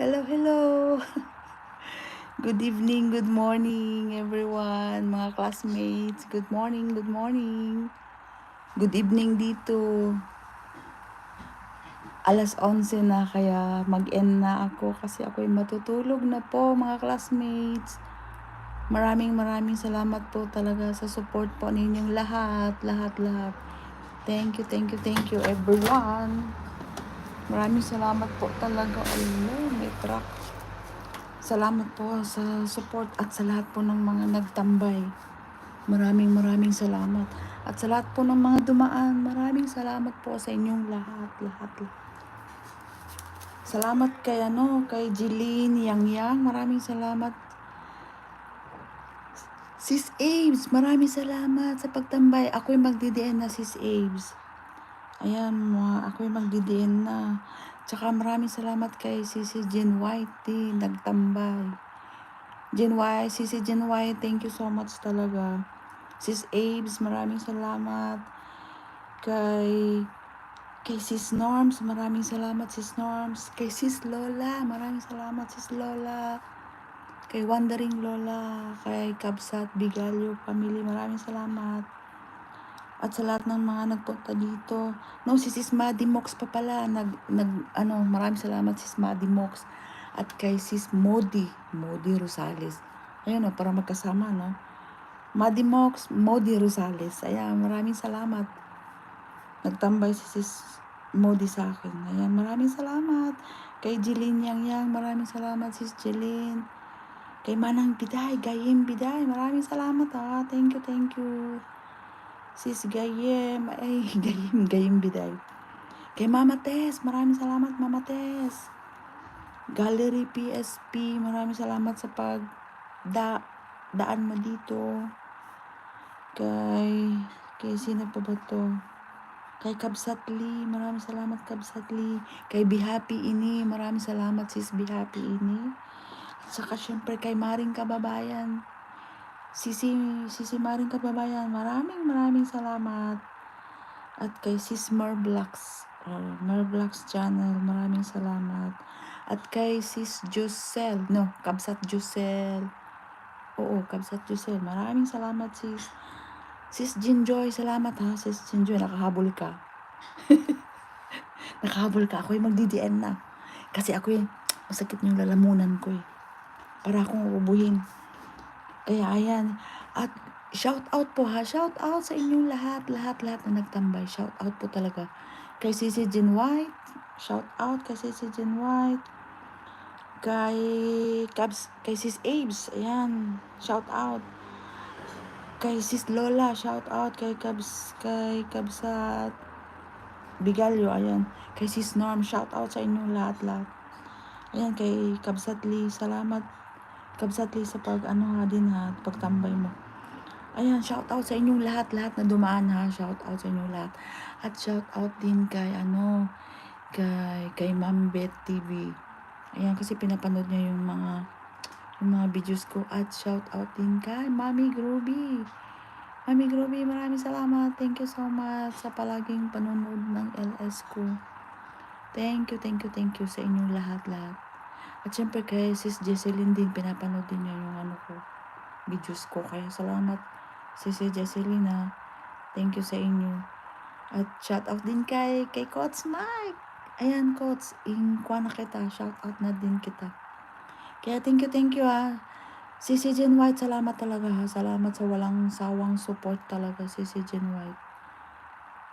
Hello, hello. Good evening, good morning, everyone, mga classmates. Good morning, good morning. Good evening dito. Alas 11 na, kaya mag-end na ako kasi ako'y matutulog na po, mga classmates. Maraming salamat po talaga sa support po ninyong lahat. Thank you, everyone. Maraming salamat po talaga. May truck. Salamat po sa support at sa lahat po ng mga nagtambay. Maraming salamat. At sa lahat po ng mga dumaan, maraming salamat po sa inyong lahat. Salamat kay Jeline Yang, maraming salamat. Sis Ames, maraming salamat sa pagtambay. Ako'y magdidiin na, Sis Ames. Ayan, ako'y magdidiin na. Tsaka maraming salamat kay Sisi Jean White din, nagtambay. Sisi Jen White, thank you so much talaga. Sis Ames, maraming salamat. Kay Sis Norms, maraming salamat, Sis Norms. Kay Sis Lola, maraming salamat, Sis Lola. Kay Wandering Lola, kay Kabsat Bigalyo Family, maraming salamat. At sa lahat ng mga nagpunta dito. No, si Sis Maddie Mox pa pala, maraming salamat, Sis Maddie Mox. At kay Sis Modi Rosales. Ayun, para magkasama, no? Maddie Mox, Modi Rosales. Ayan, maraming salamat. Nagtambay si Sis Modi sa akin. Ayan, maraming salamat. Kay Jeline Yang, maraming salamat, Sis Jeline. Kay Manang Biday, Gayem Biday, maraming salamat, ha. Thank you. Sis Gayem, Gayem Biday. Kay Mama Tess, maraming salamat, Mama Tess. Gallery PSP, maraming salamat sa daan mo dito. Kay sino pa ba to? Kay Kabsatli, maraming salamat, Kabsatli. Kay Be Happy Ini, maraming salamat, Sis Be Happy Ini. Saka syempre kay Maring Kababayan, Sisi Maring Kababayan, maraming salamat. At kay Sis Marblax channel, maraming salamat. At kay Sis Josel, Kabsat Josel. Oo, Kabsat Josel, maraming salamat, Sis. Sis Jinjoy, salamat, ha, Sis Jinjoy, nakahabol ka. Ako'y magdidiin na. Kasi ako'y masakit yung lalamunan ko, para akong ubuhin. Kaya ayan. At shout out po, ha. Shout out sa inyong lahat na nagtambay. Shout out po talaga. Kay Sisi Jean White. Shout out kay Sisi Jean White. Kay Sis Ames. Ayan. Shout out. Kay Sis Lola. Shout out. Kay Kabsat Bigalyo. Ayan. Kay Sis Norm. Shout out sa inyong lahat. Ayan. Kay Kabsatli. Salamat, Kabsatli, sa pagtambay mo. Ayan, shout out sa inyong lahat na dumaan, ha. Shout out sa inyong lahat. At shout out din kay Ma'am Beth TV. Ayan, kasi pinapanood niya yung mga videos ko. At shout out din kay Mami Groovy. Mami Groovy, maraming salamat. Thank you so much sa palaging panonood ng LS ko. Thank you sa inyong lahat. At syempre kay Sis Jesseline din, pinapanood din niya yung videos ko. Kaya salamat, Sis Jesseline, ha. Thank you sa inyo. At shout out din kay Coach Mike. Ayan, Coach, kuha na kita. Shout out na din kita. Kaya thank you, ha. Sisi Jean White, salamat talaga, ha. Salamat sa walang sawang support talaga, Sisi Jean White.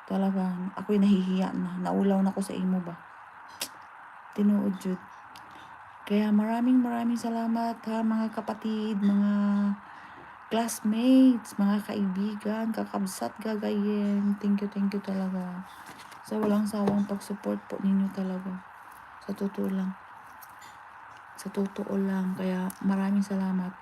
Talaga, ako'y nahihiya na. Naulaw na ko sa imo ba. Tinuod jud. Kaya maraming salamat, ha, mga kapatid, mga classmates, mga kaibigan, kakabsat, gagayem. Thank you talaga. Sa walang sawang pag-support po ninyo talaga. Sa totoo lang. Kaya maraming salamat.